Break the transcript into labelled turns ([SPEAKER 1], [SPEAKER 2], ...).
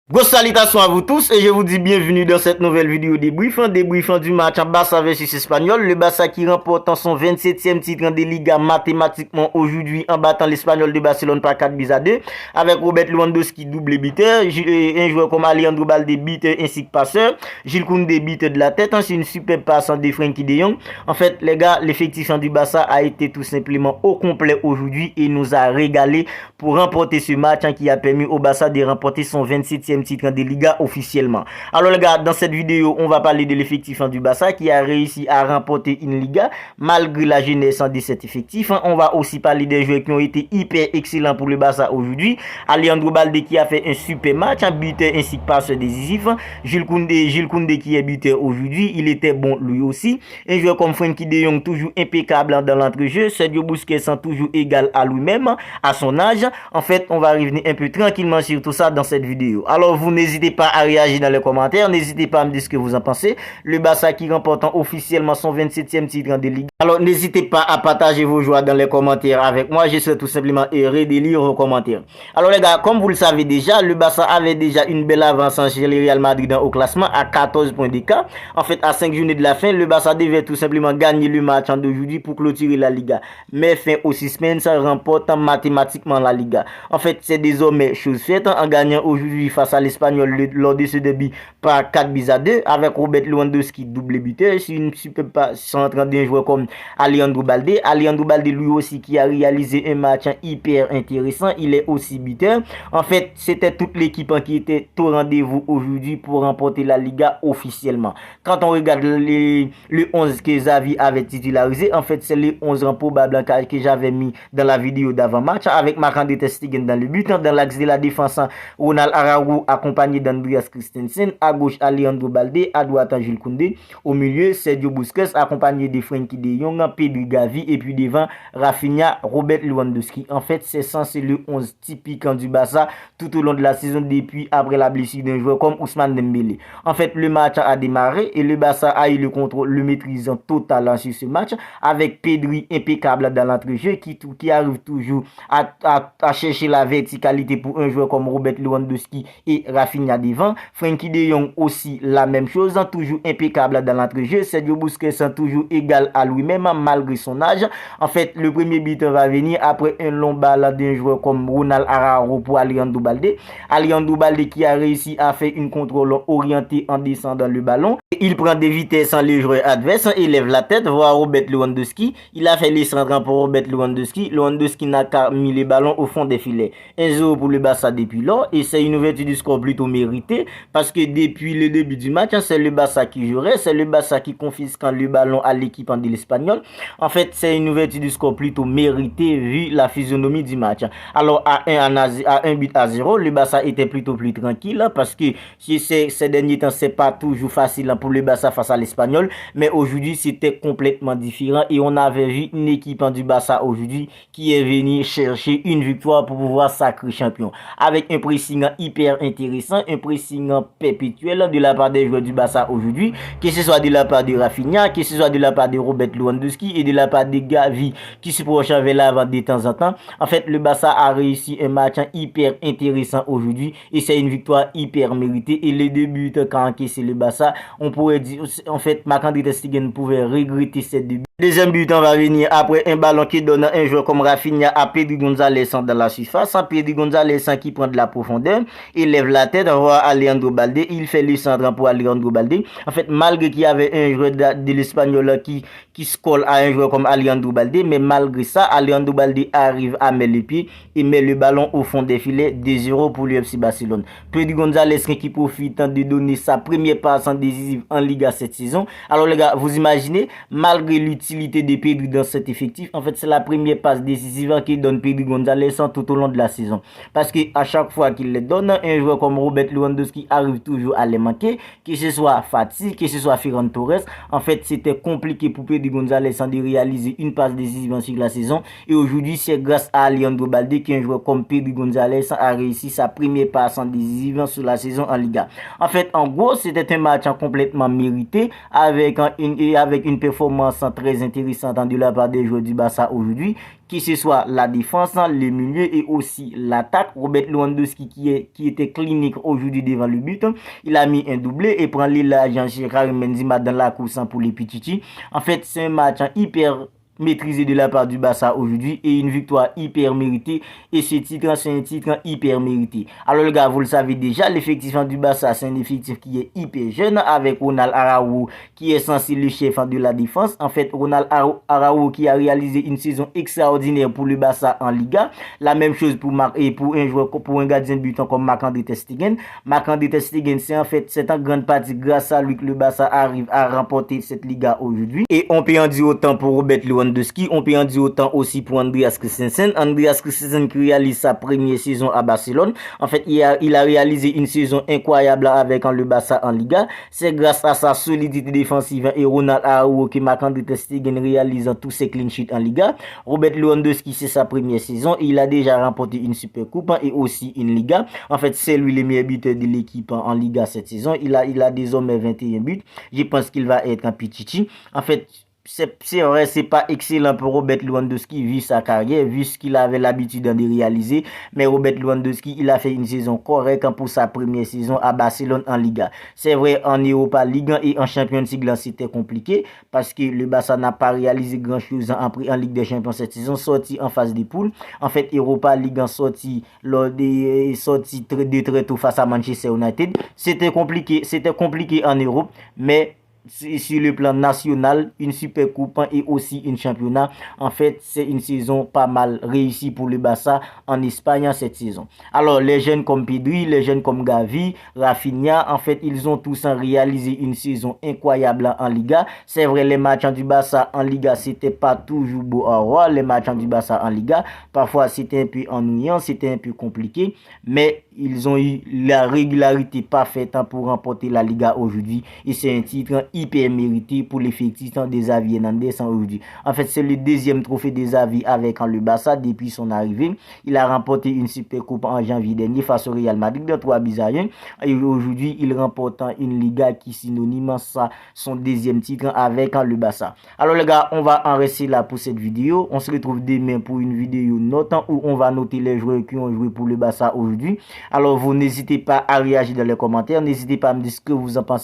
[SPEAKER 1] Grosse salutation à vous tous et je vous dis bienvenue dans cette nouvelle vidéo débriefant du match en Barça versus Espanyol. Le Barça qui remporte son 27e titre de Liga mathématiquement aujourd'hui en battant l'Espanyol de Barcelone par 4-2 avec Robert Lewandowski double buteur, un joueur comme Alejandro Balde buteur ainsi que passeur, Jules Koundé buteur de la tête, c'est une super passe de Frenkie de Jong. En fait les gars, l'effectif du Barça a été tout simplement au complet aujourd'hui et nous a régalé pour remporter ce match qui a permis au Barça de remporter son 27e titre de Liga officiellement. Alors les gars, dans cette vidéo, on va parler de l'effectif du Barça qui a réussi à remporter une Liga malgré la jeunesse de cet effectif. On va aussi parler des joueurs qui ont été hyper excellents pour le Barça aujourd'hui. Alejandro Balde qui a fait un super match, un buteur ainsi que passeur décisif. Jules Koundé qui est buteur aujourd'hui, il était bon lui aussi. Un joueur comme Frenkie de Jong toujours impeccable dans l'entrejeu. Sergio Busquets toujours égal à lui-même, à son âge. En fait, on va revenir un peu tranquillement sur tout ça dans cette vidéo. Alors, vous n'hésitez pas à réagir dans les commentaires. N'hésitez pas à me dire ce que vous en pensez. Le Barça qui remporte officiellement son 27e titre de Ligue. Alors, n'hésitez pas à partager vos joies dans les commentaires avec moi. Je serai tout simplement heureux de lire vos commentaires. Alors, les gars, comme vous le savez déjà, le Barça avait déjà une belle avance chez le Real Madrid au classement à 14 points d'écart. En fait, à 5 journées de la fin, le Barça devait tout simplement gagner le match d'aujourd'hui pour clôturer la Liga. Mais fin au suspense, remporte mathématiquement la Liga. En fait, c'est désormais chose faite en gagnant aujourd'hui face à l'Espagnol lors de ce début par 4-2 avec Robert Lewandowski double buteur. C'est une super passe entre d'un joueur comme Alejandro Balde. Alejandro Balde lui aussi qui a réalisé un match hyper intéressant. Il est aussi buteur. En fait, c'était toute l'équipe qui était au rendez-vous aujourd'hui pour remporter la Liga officiellement. Quand on regarde le 11 que Xavi avait titularisé, en fait, c'est le 11 probable que j'avais mis dans la vidéo d'avant-match avec Marc-André ter Stegen dans le but. Dans l'axe de la défense, Ronald Araujo accompagné d'Andreas Christensen. À gauche, Alejandro Balde. À droite, Jules Koundé. Au milieu, Sergio Busquets accompagné de Frenkie de Jong, Pedri Gavi. Et puis devant, Rafinha, Robert Lewandowski. En fait, c'est censé le 11 typique du Barça tout au long de la saison depuis après la blessure d'un joueur comme Ousmane Dembélé. En fait, le match a démarré et le Barça a eu le contrôle, le maîtrisant total sur ce match avec Pedri impeccable dans l'entrejeu qui arrive toujours à chercher la verticalité pour un joueur comme Robert Lewandowski et Rafinha devant. Frenkie de Jong aussi la même chose, toujours impeccable dans l'entrejeu. Sergio Busquets toujours égal à lui-même malgré son âge. En fait, le premier but va venir après un long balle d'un joueur comme Ronald Araujo pour Alejandro Balde. Alejandro Balde qui a réussi à faire une contrôle orientée en descendant le ballon. Il prend des vitesses en les joueurs adverses, il lève la tête, voir Robert Lewandowski. Il a fait les centres pour Robert Lewandowski. Lewandowski n'a qu'à mis les ballons au fond des filets. 1-0 pour le Barça depuis lors. Et c'est une ouverture du score plutôt méritée. Parce que depuis le début du match, c'est le Barça qui jouerait. C'est le Barça qui confisque le ballon à l'équipe de l'Espagnol. En fait, c'est une ouverture du score plutôt méritée vu la physionomie du match. Alors, à 1 but à 0, le Barça était plutôt plus tranquille. Parce que ces derniers temps, c'est pas toujours facile pour le Barça face à l'Espagnol. Mais aujourd'hui, c'était complètement différent. Et on avait vu une équipe du Barça aujourd'hui qui est venue chercher une victoire pour pouvoir sacrer champion. Avec un pressing hyper intéressant, un pressing perpétuel de la part des joueurs du Barça aujourd'hui, que ce soit de la part de Rafinha, que ce soit de la part de Robert Lewandowski et de la part de Gavi qui se proche vers l'avant de temps en temps. En fait, le Barça a réussi un match hyper intéressant aujourd'hui et c'est une victoire hyper méritée. Et les deux buts qu'a encaissé le Barça, on pourrait dire, en fait, Marc-André ter Stegen pouvait regretter ces deux buts. Deuxième but va venir après un ballon qui donne un joueur comme Rafinha à Pedri González dans la surface. Pedri González qui prend de la profondeur, il lève la tête, voit Alejandro Balde, il fait le centre pour Alejandro Balde. En fait, malgré qu'il y avait un joueur de l'Espagnol qui se colle à un joueur comme Alejandro Balde, mais malgré ça, Alejandro Balde arrive à mettre les pieds et met le ballon au fond des filets. 2-0 pour l'UFC Barcelone. Pedri González qui profite de donner sa première passe décisive en Liga cette saison. Alors les gars, vous imaginez, malgré l'utilité de Pedri dans cet effectif, en fait c'est la première passe décisive qui donne Pedri González tout au long de la saison. Parce que à chaque fois qu'il les donne, un joueur comme Robert Lewandowski arrive toujours à les manquer, que ce soit Fati, que ce soit Ferran Torres. En fait c'était compliqué pour Pedri González de réaliser une passe décisive sur la saison. Et aujourd'hui c'est grâce à Alejandro Balde qu'un joueur comme Pedri González a réussi sa première passe décisive sur la saison en Liga. En fait en gros c'était un match complètement mérité avec une performance très très intéressantes de la part des joueurs du Barça aujourd'hui, que ce soit la défense, le milieu et aussi l'attaque. Robert Lewandowski qui était clinique aujourd'hui devant le but, il a mis un doublé et prend l'agent Karim Benzema dans la course pour les Pichichi. En fait, c'est un match hyper maîtrisé de la part du Barça aujourd'hui et une victoire hyper méritée, et ce titre c'est un titre hyper mérité. Alors les gars, vous le savez déjà, l'effectif du Barça c'est un effectif qui est hyper jeune avec Ronald Araujo qui est censé le chef de la défense. En fait, Ronald Araujo qui a réalisé une saison extraordinaire pour le Barça en Liga. La même chose pour un joueur, pour un gardien de but comme Marc-André ter Stegen. Marc-André ter Stegen, c'est en grande partie grâce à lui que le Barça arrive à remporter cette Liga aujourd'hui. Et on peut en dire autant pour Robert Lewandowski, on peut en dire autant aussi pour Andreas Christensen. Andreas Christensen qui réalise sa première saison à Barcelone. En fait, il a réalisé une saison incroyable avec le Barça en Liga. C'est grâce à sa solidité défensive et Ronald Araujo que Marc-André ter Stegen réalise tous ses clean sheets en Liga. Robert Lewandowski, c'est sa première saison et il a déjà remporté une Super Coupe et aussi une Liga. En fait, c'est lui le meilleur buteur de l'équipe en Liga cette saison. Il a désormais 21 buts. Je pense qu'il va être un Pichichi. En fait, c'est vrai, c'est pas excellent pour Robert Lewandowski vu sa carrière, vu ce qu'il avait l'habitude de réaliser. Mais Robert Lewandowski, il a fait une saison correcte pour sa première saison à Barcelone en Liga. C'est vrai, en Europa League et en Champions League, c'était compliqué parce que le Barça n'a pas réalisé grand chose en Ligue des Champions cette saison, sorti en phase des poules. En fait, Europa League en sorti de très tôt face à Manchester United. C'était compliqué en Europe, mais sur le plan national, une super coupe et aussi une championnat. En fait, c'est une saison pas mal réussie pour le Barça en Espagne cette saison. Alors, les jeunes comme Pedri, les jeunes comme Gavi, Rafinha, en fait, ils ont tous réalisé une saison incroyable en Liga. C'est vrai, les matchs du Barça en Liga, c'était pas toujours beau à voir. Les matchs du Barça en Liga, parfois c'était un peu ennuyant, c'était un peu compliqué, mais ils ont eu la régularité parfaite pour remporter la Liga aujourd'hui et c'est un titre hyper mérité pour l'effectif des Xavi Hernandez aujourd'hui. En fait, c'est le deuxième trophée des Xavi avec le Barça depuis son arrivée. Il a remporté une super coupe en janvier dernier face au Real Madrid de 3-1 et aujourd'hui il remporte une Liga qui synonyme ça son deuxième titre avec le Barça. Alors les gars, on va en rester là pour cette vidéo. On se retrouve demain pour une vidéo notant où on va noter les joueurs qui ont joué pour le Barça aujourd'hui. Alors vous n'hésitez pas à réagir dans les commentaires, n'hésitez pas à me dire ce que vous en pensez.